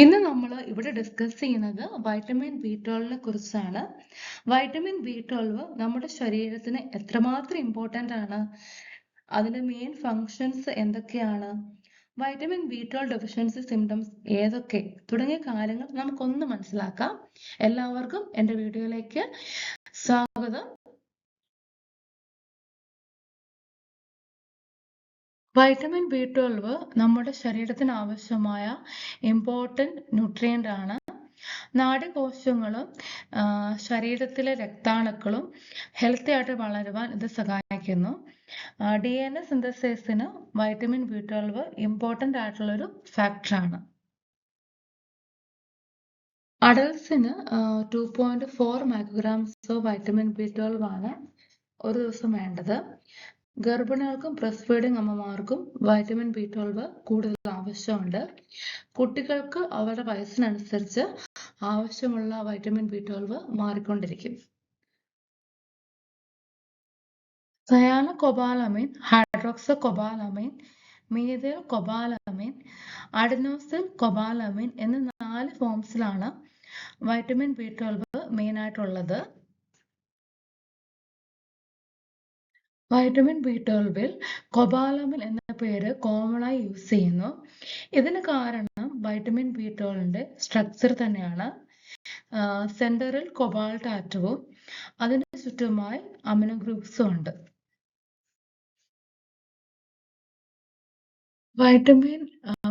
ഇന്ന് നമ്മൾ ഇവിടെ ഡിസ്കസ് ചെയ്യുന്നത് വൈറ്റമിൻ ബി 12 കുറിച്ചാണ്. വൈറ്റമിൻ ബി 12 നമ്മുടെ ശരീരത്തിന് എത്രമാത്രം ഇമ്പോർട്ടൻ്റ് ആണ്, അതിന്റെ മെയിൻ ഫങ്ഷൻസ് എന്തൊക്കെയാണ്, വൈറ്റമിൻ ബി 12 ഡെഫിഷ്യൻസി സിംറ്റംസ് ഏതൊക്കെ തുടങ്ങിയ കാര്യങ്ങൾ നമുക്കൊന്ന് മനസ്സിലാക്കാം. എല്ലാവർക്കും എൻ്റെ വീഡിയോയിലേക്ക് സ്വാഗതം. വൈറ്റമിൻ ബി 12 നമ്മുടെ ശരീരത്തിന് ആവശ്യമായ ഇമ്പോർട്ടൻ്റ് ന്യൂട്രിയൻ്റ് ആണ്. നാഡീകോശങ്ങളും ശരീരത്തിലെ രക്താണുക്കളും ഹെൽത്തി ആയിട്ട് വളരുവാൻ ഇത് സഹായിക്കുന്നു. DNA സിന്തസിസിന് വൈറ്റമിൻ ബി 12 ഇമ്പോർട്ടൻ്റ് ആയിട്ടുള്ളൊരു ഫാക്ടറാണ്. അഡൽട്സിന് 2.4 മൈക്രോഗ്രാംസ് ഓഫ് വൈറ്റമിൻ ബി 12 ആണ് ഒരു ദിവസം വേണ്ടത്. ഗർഭിണികൾക്കും ബ്രസ്റ്റ് ഫീഡിംഗ് അമ്മമാർക്കും വൈറ്റമിൻ ബി 12 കൂടുതൽ ആവശ്യമുണ്ട്. കുട്ടികൾക്ക് അവരുടെ വയസ്സിനനുസരിച്ച് ആവശ്യമുള്ള വൈറ്റമിൻ ബി 12 മാറിക്കൊണ്ടിരിക്കും. സയാനോകൊബാലമിൻ, ഹൈഡ്രോക്സോകൊബാലമിൻ, മീഥൈൽ കൊബാലമിൻ, അഡിനോസിൽ കൊബാലമിൻ എന്ന 4 ഫോംസിലാണ് വൈറ്റമിൻ ബി 12 മെയിൻ ആയിട്ടുള്ളത്. വൈറ്റമിൻ ബി 12 കൊബാലമിൻ എന്ന പേര് കോമണായി യൂസ് ചെയ്യുന്നു. ഇതിന് കാരണം വൈറ്റമിൻ ബി 12 സ്ട്രക്ചർ തന്നെയാണ്. സെന്ററിൽ കൊബാൾട്ട് ആറ്റവും അതിന് ചുറ്റുമായി അമിനോ ഗ്രൂപ്പ്സും ഉണ്ട്.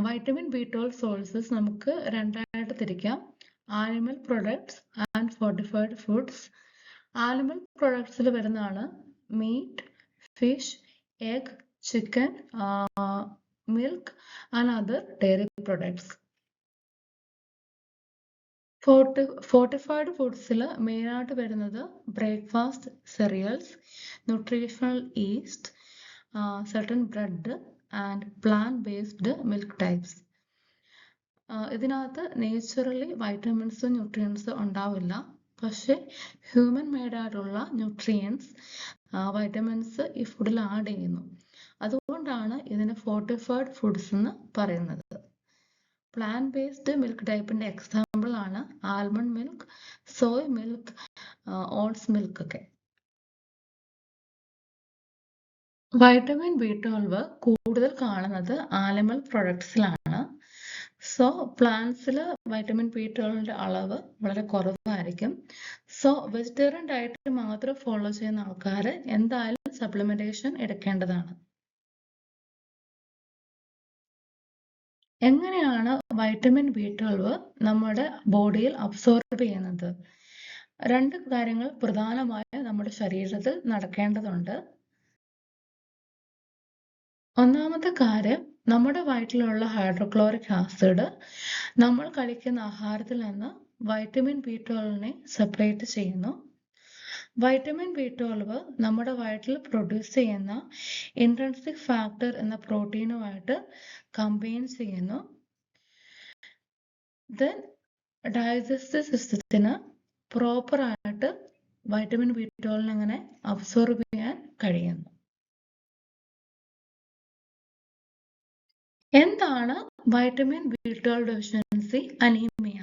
വൈറ്റമിൻ ബി 12 സോഴ്സസ് നമുക്ക് രണ്ടായിട്ട് തിരിക്കാം: animal products and fortified foods. Animal പ്രൊഡക്ട്സിൽ വരുന്നതാണ് meat, fish, egg, chicken, milk and other dairy products. Fortified ഫുഡ്സിൽ മെയിനായിട്ട് വരുന്നത് breakfast cereals, nutritional yeast, certain bread and plant based milk types. ഇതിനകത്ത് നേച്ചുറലി വൈറ്റമിൻസും ന്യൂട്രിയൻസും ഉണ്ടാവില്ല, പക്ഷെ ഹ്യൂമൻ മെയ്ഡ് ആയിട്ടുള്ള ന്യൂട്രിയൻസ് വൈറ്റമിൻസ് ഈ ഫുഡിൽ ആഡ് ചെയ്യുന്നു. അതുകൊണ്ടാണ് ഇതിന് ഫോർട്ടിഫൈഡ് ഫുഡ്സ് എന്ന് പറയുന്നത്. പ്ലാന്റ് ബേസ്ഡ് മിൽക്ക് ടൈപ്പിന്റെ എക്സാമ്പിൾ ആണ് almond milk, Soy milk, oats milk ഒക്കെ. വൈറ്റമിൻ ബി 12 കൂടുതൽ കാണുന്നത് ആനിമൽ പ്രൊഡക്ട്സിലാണ്. സോ പ്ലാന്റ്സിൽ വൈറ്റമിൻ ബി 12 അളവ് വളരെ കുറവായിരിക്കും. സോ വെജിറ്റേറിയൻ ഡയറ്റ് മാത്രം ഫോളോ ചെയ്യുന്ന ആൾക്കാർ എന്തായാലും സപ്ലിമെന്റേഷൻ എടുക്കേണ്ടതാണ്. എങ്ങനെയാണ് വൈറ്റമിൻ ബി 12 നമ്മുടെ ബോഡിയിൽ അബ്സോർബ് ചെയ്യുന്നത്? 2 കാര്യങ്ങൾ പ്രധാനമായും നമ്മുടെ ശരീരത്തിൽ നടക്കേണ്ടതുണ്ട്. ഒന്നാമത്തെ കാര്യം, നമ്മുടെ വയറ്റിലുള്ള ഹൈഡ്രോക്ലോറിക് ആസിഡ് നമ്മൾ കഴിക്കുന്ന ആഹാരത്തിൽ നിന്ന് വൈറ്റമിൻ ബി 12 സെപ്പറേറ്റ് ചെയ്യുന്നു. വൈറ്റമിൻ ബി 12 നമ്മുടെ വയറ്റിൽ പ്രൊഡ്യൂസ് ചെയ്യുന്ന ഇൻട്രിൻസിക് ഫാക്ടർ എന്ന പ്രോട്ടീനുമായിട്ട് കമ്പൈൻ ചെയ്യുന്നു. ദെൻ ഡൈജസ്റ്റീവ് സിസ്റ്റത്തിന് പ്രോപ്പറായിട്ട് വൈറ്റമിൻ ബി 12 അങ്ങനെ അബ്സോർബ് ചെയ്യാൻ കഴിയുന്നു. എന്താണ് vitamin B 12 deficiency anaemia?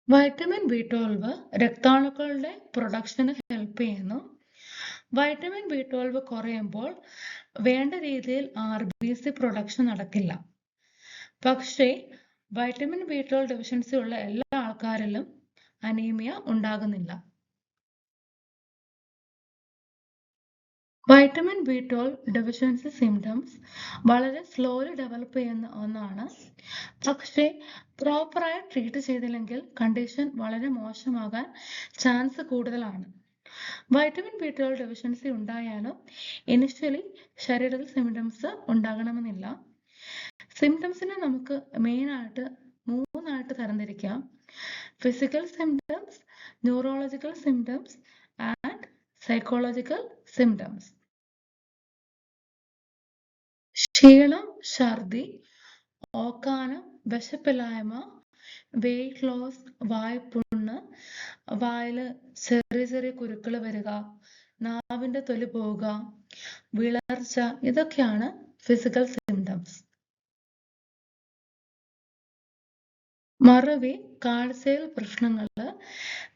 Vitamin B 12 രക്താണുക്കളുടെ പ്രൊഡക്ഷന് ഹെൽപ്പ് ചെയ്യുന്നു. വൈറ്റമിൻ ബി 12 കുറയുമ്പോൾ വേണ്ട രീതിയിൽ RBC പ്രൊഡക്ഷൻ നടക്കില്ല. പക്ഷേ വൈറ്റമിൻ ബി 12 ഡെഫിഷ്യൻസി ഉള്ള എല്ലാ ആൾക്കാരിലും അനീമിയ ഉണ്ടാകുന്നില്ല. വൈറ്റമിൻ ബി 12 ഡെഫിഷ്യൻസി സിംറ്റംസ് വളരെ സ്ലോലി ഡെവലപ്പ് ചെയ്യുന്ന ഒന്നാണ്. പക്ഷേ പ്രോപ്പറായി ട്രീറ്റ് ചെയ്തില്ലെങ്കിൽ കണ്ടീഷൻ വളരെ മോശമാകാൻ ചാൻസ് കൂടുതലാണ്. വൈറ്റമിൻ ബി 12 ഡെഫിഷ്യൻസി ഉണ്ടായാലും ഇനിഷ്യലി ശരീരത്തിൽ സിംറ്റംസ് ഉണ്ടാകണമെന്നില്ല. സിംറ്റംസിനെ നമുക്ക് മെയിനായിട്ട് 3 തരംതിരിക്കാം: physical symptoms, neurological symptoms and psychological symptoms. ക്ഷീണം, ഛർദി, ഓക്കാനം, വിശപ്പില്ലായ്മ, വെയിറ്റ് ലോസ്, വായ്പുണ്ണ്, വായിൽ ചെറിയ ചെറിയ കുരുക്കൾ വരിക, നാവിന്റെ തൊലി പോവുക, വിളർച്ച, ഇതൊക്കെയാണ് ഫിസിക്കൽ സിംറ്റംസ്. മറവി, കാഴ്ചയിൽ പ്രശ്നങ്ങൾ,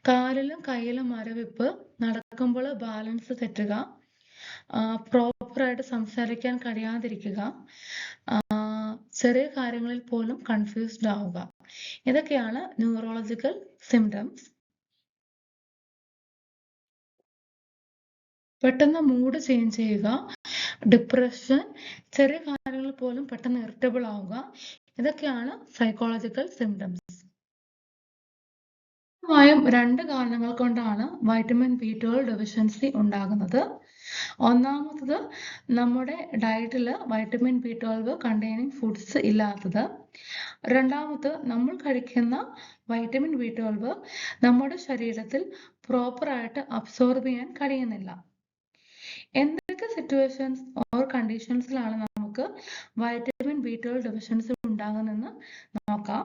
കാലിലും കയ്യിലും മരവിപ്പ്, നടക്കുമ്പോൾ ബാലൻസ് തെറ്റുക, പ്രോപ്പറായിട്ട് സംസാരിക്കാൻ കഴിയാതിരിക്കുക, ചെറിയ കാര്യങ്ങളിൽ പോലും കൺഫ്യൂസ്ഡ് ആവുക. ഇതൊക്കെയാണ് ന്യൂറോളജിക്കൽ സിംറ്റംസ്. പെട്ടെന്ന് മൂഡ് ചേഞ്ച് ചെയ്യുക, ഡിപ്രഷൻ, ചെറിയ കാര്യങ്ങളിൽ പോലും പെട്ടെന്ന് ഇറിറ്റബിൾ ആവുക, ഇതൊക്കെയാണ് സൈക്കോളജിക്കൽ സിംറ്റംസ്. രണ്ട് കാരണങ്ങൾ കൊണ്ടാണ് വൈറ്റമിൻ B12 ഡെഫിഷ്യൻസി ഉണ്ടാകുന്നത്. ഒന്നാമത്തത് നമ്മുടെ ഡയറ്റിൽ വൈറ്റമിൻ B12 കണ്ടെയ്നിങ് ഫുഡ്സ് ഇല്ലാത്തത്. രണ്ടാമത് നമ്മൾ കഴിക്കുന്ന വൈറ്റമിൻ B12 നമ്മുടെ ശരീരത്തിൽ പ്രോപ്പറായിട്ട് അബ്സോർബ് ചെയ്യാൻ കഴിയുന്നില്ല. എന്തൊക്കെ സിറ്റുവേഷൻസ് ഓർ കണ്ടീഷൻസിലാണ് നമുക്ക് വൈറ്റമിൻ B12 ഡെഫിഷ്യൻസി ഉണ്ടാകുന്നതെന്ന് നോക്കാം.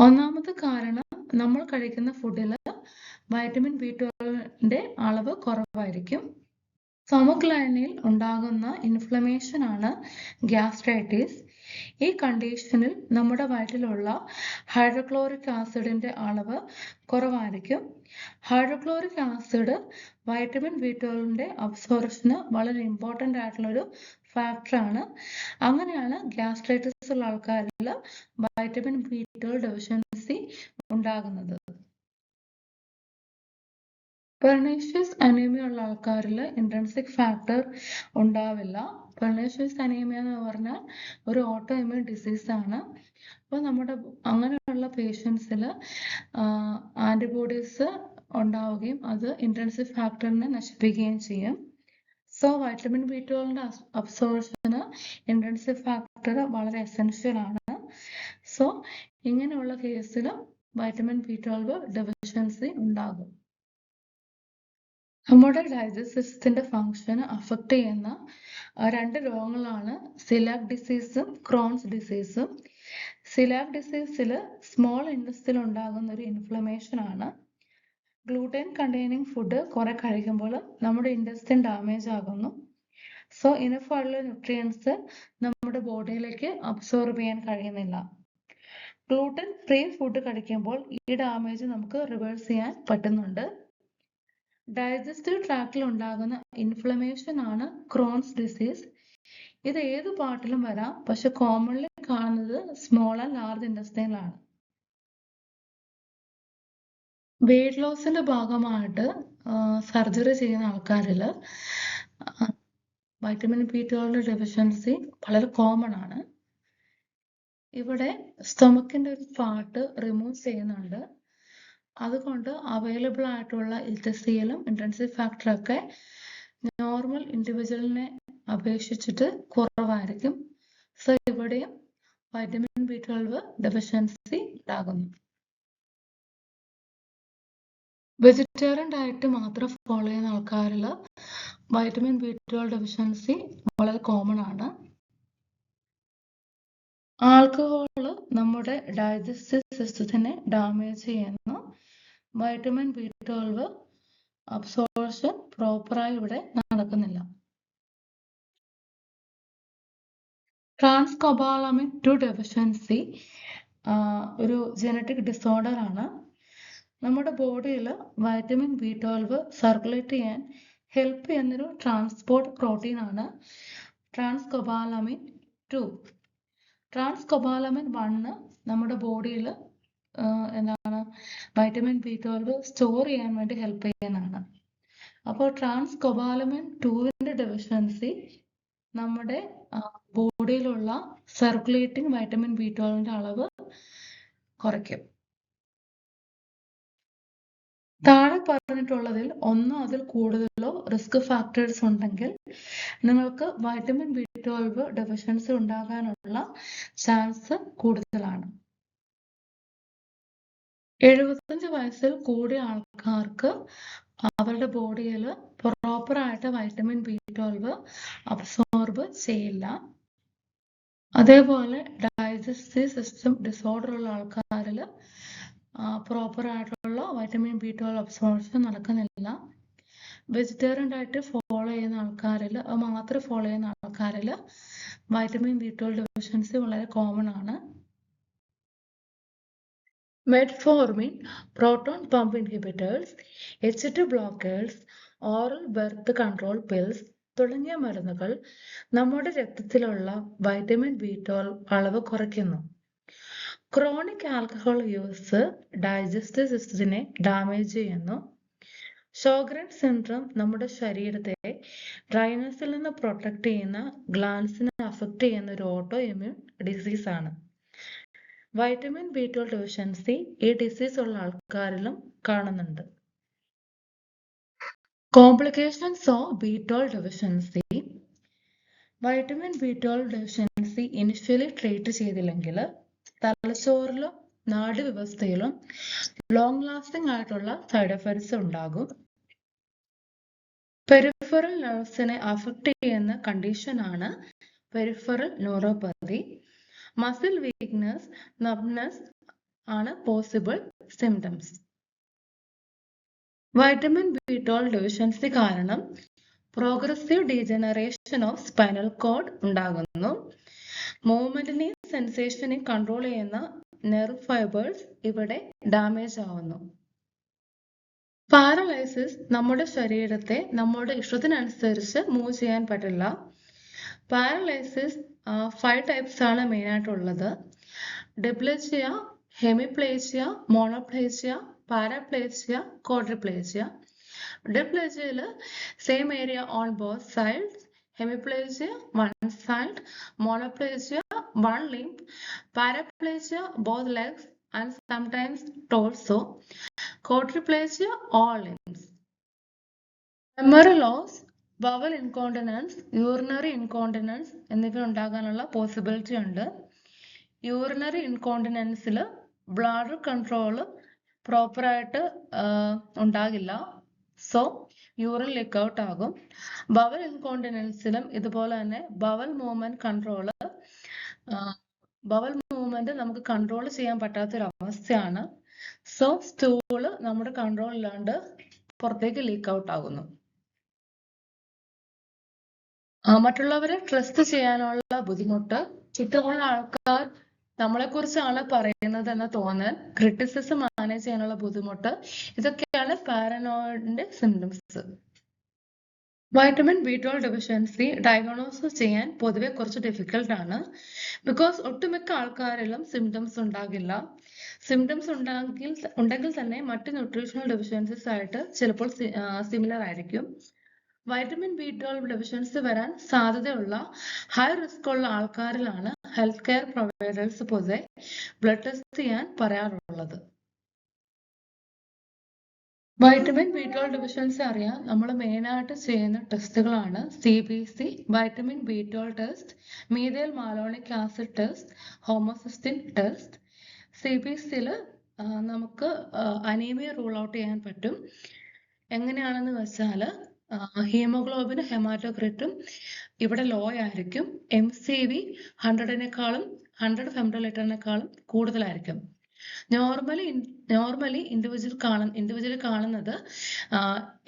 ഒന്നാമത്തെ കാരണം നമ്മൾ കഴിക്കുന്ന ഫുഡിൽ വൈറ്റമിൻ B12ന്റെ അളവ് കുറവായിരിക്കും. സ്റ്റൊമക് ലൈനിൽ ഉണ്ടാകുന്ന ഇൻഫ്ലമേഷൻ ആണ് ഗ്യാസ്ട്രൈറ്റിസ്. ഈ കണ്ടീഷനിൽ നമ്മുടെ വയറ്റിലുള്ള ഹൈഡ്രോക്ലോറിക് ആസിഡിന്റെ അളവ് കുറവായിരിക്കും. ഹൈഡ്രോക്ലോറിക് ആസിഡ് വൈറ്റമിൻ B12ന്റെ അബ്സോർപ്ഷന് വളരെ ഇമ്പോർട്ടൻ്റ് ആയിട്ടുള്ളൊരു ഫാക്ടറാണ്. അങ്ങനെയാണ് ഗ്യാസ്ട്രൈറ്റിസ് ഉള്ള ആൾക്കാരിൽ വൈറ്റമിൻ B12 ഡെഫിഷ്യൻസി ഉണ്ടാകുന്നത്. പെർണീഷ്യസ് അനീമിയ ഉള്ള ആൾക്കാരിൽ ഇൻട്രിൻസിക് ഫാക്ടർ ഉണ്ടാവില്ല. പെർണീഷ്യസ് അനീമിയ എന്ന് പറഞ്ഞാൽ ഒരു ഓട്ടോ ഇമ്യൂൺ ഡിസീസ് ആണ്. അപ്പോൾ നമ്മുടെ അങ്ങനെയുള്ള പേഷ്യൻസിൽ ആൻറ്റിബോഡീസ് ഉണ്ടാവുകയും അത് ഇൻട്രിൻസിക് ഫാക്ടറിനെ നശിപ്പിക്കുകയും ചെയ്യും. സോ വൈറ്റമിൻ B12ന്റെ അബ്സോർപ്ഷന് ഇൻട്രിൻസിക് ഫാക്ടർ വളരെ എസെൻഷ്യൽ ആണ്. സോ ഇങ്ങനെയുള്ള കേസിൽ വൈറ്റമിൻ B12 ഡെഫിഷ്യൻസി ഉണ്ടാകും. നമ്മുടെ ഡൈജസ്റ്റ് സിസ്റ്റത്തിന്റെ ഫങ്ഷന് അഫക്റ്റ് ചെയ്യുന്ന രണ്ട് രോഗങ്ങളാണ് സിലാക് ഡിസീസും ക്രോൺസ് ഡിസീസും. സിലാക് ഡിസീസിൽ സ്മോൾ ഇൻറ്റെസ്റ്റിൽ ഉണ്ടാകുന്ന ഒരു ഇൻഫ്ലമേഷൻ ആണ്. ഗ്ലൂട്ടൻ കണ്ടെയ്നിങ് ഫുഡ് കുറെ കഴിക്കുമ്പോൾ നമ്മുടെ ഇൻറ്റെസ്റ്റിൻ ഡാമേജ് ആകുന്നു. സോ ഇനഫായിട്ടുള്ള ന്യൂട്രിയൻസ് നമ്മുടെ ബോഡിയിലേക്ക് അബ്സോർബ് ചെയ്യാൻ കഴിയുന്നില്ല. ഗ്ലൂട്ടൻ ഫ്രീ ഫുഡ് കഴിക്കുമ്പോൾ ഈ ഡാമേജ് നമുക്ക് റിവേഴ്സ് ചെയ്യാൻ പറ്റുന്നുണ്ട്. ഡൈജസ്റ്റീവ് ട്രാക്റ്റിൽ ഉണ്ടാകുന്ന ഇൻഫ്ലമേഷൻ ആണ് ക്രോൺസ് ഡിസീസ്. ഇത് ഏത് പാർട്ടിലും വരാം, പക്ഷെ കോമൺലി കാണുന്നത് സ്മോൾ ആൻഡ് ലാർജ് ഇൻറ്റെസ്റ്റൈനിലാണ്. വെയിറ്റ് ലോസിന്റെ ഭാഗമായിട്ട് സർജറി ചെയ്യുന്ന ആൾക്കാരിൽ വൈറ്റമിൻ B12 ഡെഫിഷ്യൻസി വളരെ കോമൺ ആണ്. ഇവിടെ സ്റ്റൊമക്കിന്റെ ഒരു പാർട്ട് റിമൂവ് ചെയ്യുന്നുണ്ട്. അതുകൊണ്ട് അവൈലബിൾ ആയിട്ടുള്ള ഇൽത്തസിയലും ഇൻട്രിൻസിക് ഫാക്ടറൊക്കെ നോർമൽ ഇൻഡിവിജ്വലിനെ അപേക്ഷിച്ചിട്ട് കുറവായിരിക്കും. സോ ഇവിടെയും വൈറ്റമിൻ B12 ഡെഫിഷ്യൻസി ഉണ്ടാകുന്നു. വെജിറ്റേറിയൻ ഡയറ്റ് മാത്രം ഫോളോ ചെയ്യുന്ന ആൾക്കാരിൽ വൈറ്റമിൻ B12 ഡെഫിഷ്യൻസി വളരെ കോമൺ ആണ്. ആൽക്കഹോൾ നമ്മുടെ ഡൈജസ്റ്റീവ് സിസ്റ്റത്തിനെ ഡാമേജ് ചെയ്യുന്നു. വൈറ്റമിൻ B12 അബ്സോർപ്ഷൻ പ്രോപ്പറായി ഇവിടെ നടക്കുന്നില്ല. ട്രാൻസ്കോബാലമിൻ 2 ഡെഫിഷ്യൻസി ഒരു ജനറ്റിക് ഡിസോർഡർ ആണ്. നമ്മുടെ ബോഡിയിൽ വൈറ്റമിൻ B12 സർക്കുലേറ്റ് ചെയ്യാൻ ഹെൽപ്പ് ചെയ്യുന്നൊരു ട്രാൻസ്പോർട്ട് പ്രോട്ടീൻ ആണ് ട്രാൻസ്കോബാലമിൻ 2. ട്രാൻസ്കോബാലമിൻ 1 നമ്മുടെ ബോഡിയിൽ എന്താണ് വൈറ്റമിൻ B12 സ്റ്റോർ ചെയ്യാൻ വേണ്ടി ഹെൽപ്പ് ചെയ്യുന്നതാണ്. അപ്പോൾ ട്രാൻസ്കോബാലമിൻ 2ന്റെ ഡെഫിഷ്യൻസി നമ്മുടെ ബോഡിയിലുള്ള സർക്കുലേറ്റിംഗ് വൈറ്റമിൻ B12ന്റെ അളവ് കുറയ്ക്കും. താഴെ പറഞ്ഞിട്ടുള്ളതിൽ ഒന്നോ അതിൽ കൂടുതലോ റിസ്ക് ഫാക്ടേഴ്സ് ഉണ്ടെങ്കിൽ നിങ്ങൾക്ക് വൈറ്റമിൻ B12 ഡെഫിഷ്യൻസി ഉണ്ടാകാനുള്ള ചാൻസ് കൂടുതലാണ്. 75 വയസ്സിൽ കൂടിയ ആൾക്കാർക്ക് അവരുടെ ബോഡിയിൽ പ്രോപ്പറായിട്ട് വൈറ്റമിൻ B12 അബ്സോർബ് ചെയ്യില്ല. അതേപോലെ ഡൈജസ്റ്റീവ് സിസ്റ്റം ഡിസോർഡർ ഉള്ള ആൾക്കാരിൽ പ്രോപ്പറായിട്ടുള്ള വൈറ്റമിൻ B12 അബ്സോർപ്ഷൻ നടക്കുന്നില്ല. വെജിറ്റേറിയൻ ഡയറ്റ് ഫോളോ ചെയ്യുന്ന ആൾക്കാരിൽ മാത്രം ഫോളോ ചെയ്യുന്ന ആൾക്കാരിൽ വൈറ്റമിൻ B12 ഡെഫിഷ്യൻസി വളരെ കോമൺ ആണ്. Metformin, proton pump inhibitors, H2 blockers, oral birth control pills തുടങ്ങിയ മരുന്നുകൾ നമ്മുടെ രക്തത്തിലുള്ള വൈറ്റമിൻ B12 അളവ് കുറയ്ക്കുന്നു. ക്രോണിക് ആൽക്കഹോൾ യൂസ് ഡൈജസ്റ്റീവ് സിസ്റ്റത്തിനെ ഡാമേജ് ചെയ്യുന്നു. ഷോഗ്രൻസ് സിൻഡ്രോം നമ്മുടെ ശരീരത്തെ ഡ്രൈനസിൽ നിന്ന് പ്രൊട്ടക്ട് ചെയ്യുന്ന ഗ്ലാൻസിനെ അഫക്റ്റ് ചെയ്യുന്ന ഒരു ഓട്ടോ ഇമ്മ്യൂൺ ഡിസീസ് ആണ്. വൈറ്റമിൻ B12 ഡെഫിഷ്യൻസി ഈ ഡിസീസ് ഉള്ള ആൾക്കാരിലും കാണുന്നുണ്ട്. Complications of B12 deficiency. Vitamin B12 deficiency initially treat ചെയ്തില്ലെങ്കിൽ തലച്ചോറിലും നാഡീവ്യവസ്ഥയിലും ലോങ് ലാസ്റ്റിംഗ് ആയിട്ടുള്ള സൈഡ് എഫക്ട്സ് ഉണ്ടാകും. പെരിഫറൽ നെർവ്സിനെ അഫക്റ്റ് ചെയ്യുന്ന കണ്ടീഷനാണ് peripheral neuropathy. Muscle weakness, numbness ആണ് possible symptoms. Vitamin B12 deficiency കാരണം progressive degeneration of spinal cord ഉണ്ടാകുന്നു. മൂവ്മെന്റിനെയും സെൻസേഷനെയും കൺട്രോൾ ചെയ്യുന്ന നെർവ് ഫൈബേഴ്സ് ഇവിടെ ഡാമേജ് ആവുന്നു. പാരലൈസിസ് നമ്മുടെ ശരീരത്തെ നമ്മുടെ ഇഷ്ടത്തിനനുസരിച്ച് മൂവ് ചെയ്യാൻ പറ്റില്ല. പാരലൈസിസ് 5 ടൈപ്സ് ആണ് മെയിൻ ആയിട്ടുള്ളത്. Diplegia, hemiplegia, monoplegia, paraplegia, quadriplegia. ഡിപ്ലേജിയയിൽ same area on both sides, hemiplegia one side, monoplegia one limb, paraplegia both legs and sometimes torso, quadriplegia all limbs. Memory loss, bowel incontinence, urinary incontinence എന്നിവ ഉണ്ടാകാനുള്ള possibility ഉണ്ട്. Urinary ഇൻകോണ്ടിനൻസിൽ bladder control പ്രോപ്പറായിട്ട് ഉണ്ടാകില്ല. So urine leak out ആകും. Bowel ഇൻകോണ്ടിനൻസിലും ഇതുപോലെ തന്നെ bowel movement നമുക്ക് control ചെയ്യാൻ പറ്റാത്തൊരു അവസ്ഥയാണ്. സോ സ്റ്റൂള് നമ്മുടെ കൺട്രോൾ ഇല്ലാണ്ട് പുറത്തേക്ക് ലീക്ക് ഔട്ട് ആകുന്നു. മറ്റുള്ളവരെ ട്രസ്റ്റ് ചെയ്യാനുള്ള ബുദ്ധിമുട്ട്, ചുറ്റുമുള്ള ആൾക്കാർ നമ്മളെ കുറിച്ചാണ് പറയുന്നത് എന്ന തോന്നൽ, ക്രിറ്റിസിസം മാനേജ് ചെയ്യാനുള്ള ബുദ്ധിമുട്ട്, ഇതൊക്കെയാണ് പാരനോയിഡിന്റെ symptoms. Vitamin B12 deficiency diagnosis ചെയ്യാൻ പൊതുവെ കുറച്ച് ഡിഫിക്കൽട്ട് ആണ്. ബിക്കോസ് ഒട്ടുമിക്ക ആൾക്കാരിലും സിംറ്റംസ് ഉണ്ടാകില്ല. സിംറ്റംസ് ഉണ്ടെങ്കിൽ തന്നെ മറ്റ് ന്യൂട്രീഷണൽ ഡെഫിഷ്യൻസീസ് ആയിട്ട് ചിലപ്പോൾ സിമിലർ ആയിരിക്കും. വൈറ്റമിൻ B12 ഡെഫിഷ്യൻസി വരാൻ സാധ്യതയുള്ള ഹൈ റിസ്ക് ഉള്ള ആൾക്കാരിലാണ് ഹെൽത്ത് കെയർ പ്രൊവൈഡേഴ്സ് പൊതുവെ ബ്ലഡ് ടെസ്റ്റ് ചെയ്യാൻ പറയാറുള്ളത്. വൈറ്റമിൻ B12 ഡെഫിഷ്യൻസി അറിയാൻ നമ്മൾ മെയിനായിട്ട് ചെയ്യുന്ന ടെസ്റ്റുകളാണ് CBC, vitamin B12 test, methyl malonic acid test, homocysteine test. CBCയിൽ നമുക്ക് അനീമിയ റൂൾ ഔട്ട് ചെയ്യാൻ പറ്റും. എങ്ങനെയാണെന്ന് വെച്ചാൽ ഹീമോഗ്ലോബിൻ ഹെമാറ്റോക്രിറ്റും ഇവിടെ ലോ ആയിരിക്കും. MCV 100 ഫെംറ്റോലിറ്ററിനേക്കാളും കൂടുതലായിരിക്കും. നോർമലി ഇൻഡിവിജ്വൽ കാണുന്നത്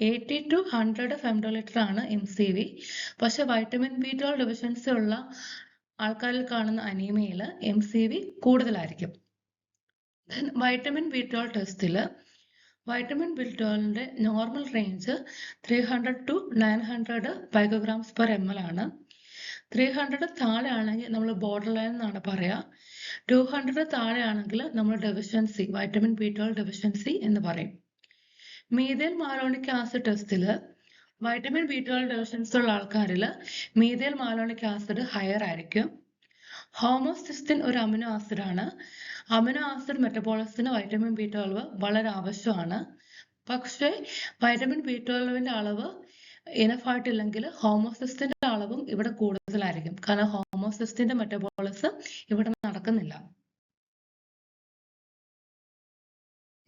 80 to 100 ഫെംറ്റോലിറ്റർ ആണ് MCV. പക്ഷെ വൈറ്റമിൻ B12 ഡെഫിഷ്യൻസി ഉള്ള ആൾക്കാരിൽ കാണുന്ന അനീമിയയിൽ MCV കൂടുതലായിരിക്കും. വൈറ്റമിൻ B12 ടെസ്റ്റിൽ വൈറ്റമിൻ B12ന്റെ normal range 300 to 900 picograms per ml ആണ്. 300 താഴെ ആണെങ്കിൽ നമ്മൾ ബോർഡർ ലൈൻ എന്നാണ് പറയാ. 200 താഴെ ആണെങ്കിൽ നമ്മൾ ഡെഫിഷ്യൻസി, വൈറ്റമിൻ B12 ഡെഫിഷ്യൻസി എന്ന് പറയും. മീഥൈൽ മാലോണിക് ആസിഡ് ടെസ്റ്റിൽ വൈറ്റമിൻ B12 ഡെഫിഷ്യൻസി ഉള്ള ആൾക്കാരിൽ മീഥൈൽ മാലോണിക് ആസിഡ് ഹയർ ആയിരിക്കും. ഹോമോസിസ്റ്റിൻ ഒരു അമിനോ ആസിഡ് ആണ്. അമിനോ ആസിഡ് മെറ്റബോളിസത്തിന് വൈറ്റമിൻ B12 വളരെ ആവശ്യമാണ്. പക്ഷേ വൈറ്റമിൻ B12ന്റെ അളവ് ഇനഫായിട്ടില്ലെങ്കിൽ ഹോമോസിസ്റ്റിന്റെ അളവും ഇവിടെ കൂടുതലായിരിക്കും. കാരണം ഹോമോസിസ്റ്റിന്റെ മെറ്റബോളിസം ഇവിടെ നടക്കുന്നില്ല.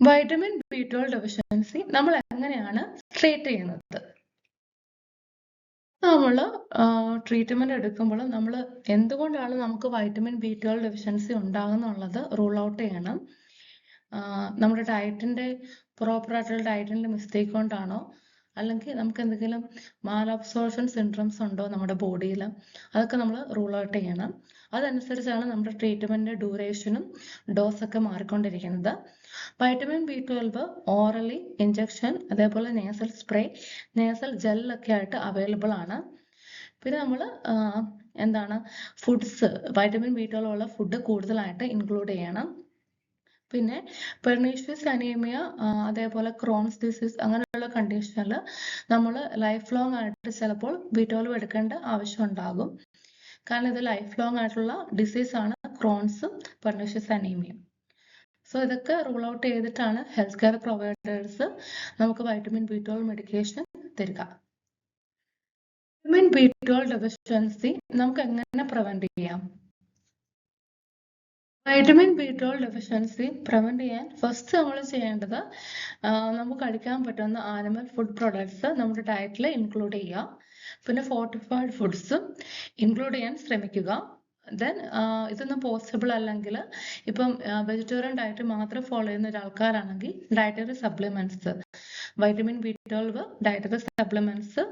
വൈറ്റമിൻ B12 ഡെഫിഷ്യൻസി നമ്മൾ എങ്ങനെയാണ് ട്രീറ്റ് ചെയ്യുന്നത്? നമ്മൾ ട്രീറ്റ്മെന്റ് എടുക്കുമ്പോൾ നമ്മൾ എന്തുകൊണ്ടാണ് നമുക്ക് വൈറ്റമിൻ B12 ഡെഫിഷ്യൻസി ഉണ്ടാകുന്നുള്ളത് റൂൾ ഔട്ട് ചെയ്യണം. നമ്മുടെ ഡയറ്റിന്റെ പ്രോപ്പർ ആയിട്ടുള്ള ഡയറ്റിന്റെ മിസ്റ്റേക്ക് കൊണ്ടാണോ, അല്ലെങ്കിൽ നമുക്ക് എന്തെങ്കിലും മാലബ്സോർഷൻ സിൻഡ്രോംസ് ഉണ്ടോ നമ്മുടെ ബോഡിയിൽ, അതൊക്കെ നമ്മൾ റൂൾ ഔട്ട് ചെയ്യണം. അതനുസരിച്ചാണ് നമ്മുടെ ട്രീറ്റ്മെൻറ്റ് ഡ്യൂറേഷനും ഡോസൊക്കെ മാറിക്കൊണ്ടിരിക്കുന്നത്. വൈറ്റമിൻ B12 ഓറലി, ഇഞ്ചക്ഷൻ, അതേപോലെ നേസൽ സ്പ്രേ, നേസൽ ജെല്ലൊക്കെ ആയിട്ട് അവൈലബിൾ ആണ്. പിന്നെ നമ്മൾ എന്താണ് ഫുഡ്സ്, വൈറ്റമിൻ B12 ഉള്ള ഫുഡ് കൂടുതലായിട്ട് ഇൻക്ലൂഡ് ചെയ്യണം. പിന്നെ പെർണീഷ്യസ് അനീമിയ, അതേപോലെ ക്രോൺസ് ഡിസീസ് അങ്ങനെയുള്ള കണ്ടീഷനിൽ നമ്മൾ ലൈഫ് ലോങ് ആയിട്ട് ചിലപ്പോൾ B12 എടുക്കേണ്ട ആവശ്യം ഉണ്ടാകും. കാരണം ഇത് ലൈഫ് ലോങ് ആയിട്ടുള്ള ഡിസീസാണ് ക്രോൺസും പെർണീഷ്യസ് അനീമിയയും. സോ ഇതൊക്കെ റൂൾ ഔട്ട് ചെയ്തിട്ടാണ് ഹെൽത്ത് കെയർ പ്രൊവൈഡേഴ്സ് നമുക്ക് വൈറ്റമിൻ B12 മെഡിക്കേഷൻ തരിക. വൈറ്റമിൻ B12 ഡെഫിഷ്യൻസി നമുക്ക് എങ്ങനെ പ്രിവെന്റ് ചെയ്യാം? വൈറ്റമിൻ B12 ഡെഫിഷ്യൻസി പ്രിവെന്റ് ചെയ്യാൻ ഫസ്റ്റ് നമ്മൾ ചെയ്യേണ്ടത് നമുക്ക് കഴിക്കാൻ പറ്റുന്ന ആനിമൽ ഫുഡ് പ്രൊഡക്ട്സ് നമ്മുടെ ഡയറ്റിൽ ഇൻക്ലൂഡ് ചെയ്യുക. പിന്നെ ഫോർട്ടിഫൈഡ് ഫുഡ്സും ഇൻക്ലൂഡ് ചെയ്യാൻ ശ്രമിക്കുക. ദെൻ ഇതൊന്നും പോസിബിൾ അല്ലെങ്കിൽ ഇപ്പം വെജിറ്റേറിയൻ ഡയറ്റ് മാത്രം ഫോളോ ചെയ്യുന്ന ഒരാൾക്കാരാണെങ്കിൽ dietary supplements, vitamin B12 dietary supplements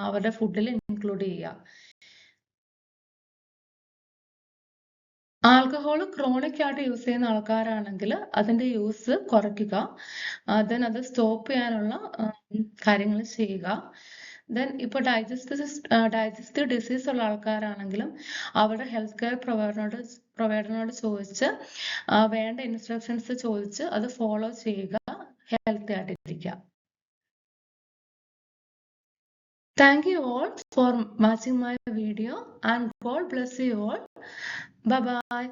അവരുടെ ഫുഡിൽ ഇൻക്ലൂഡ് ചെയ്യുക. ആൽക്കഹോൾ ക്രോണിക് ആയിട്ട് യൂസ് ചെയ്യുന്ന ആൾക്കാരാണെങ്കിൽ അതിന്റെ യൂസ് കുറയ്ക്കുക. ദെൻ അത് സ്റ്റോപ്പ് ചെയ്യാനുള്ള കാര്യങ്ങൾ ചെയ്യുക. ദെൻ ഇപ്പോൾ ഡൈജസ്റ്റീവ് ഡിസീസ് ഉള്ള ആൾക്കാരാണെങ്കിലും അവരുടെ ഹെൽത്ത് കെയർ പ്രൊവൈഡറിനോട് ചോദിച്ച് വേണ്ട ഇൻസ്ട്രക്ഷൻസ് ചോദിച്ച് അത് ഫോളോ ചെയ്യുക, ഹെൽത്തി ആയിട്ടിരിക്കുക. Thank you all for watching my video and God bless you all. Bye bye.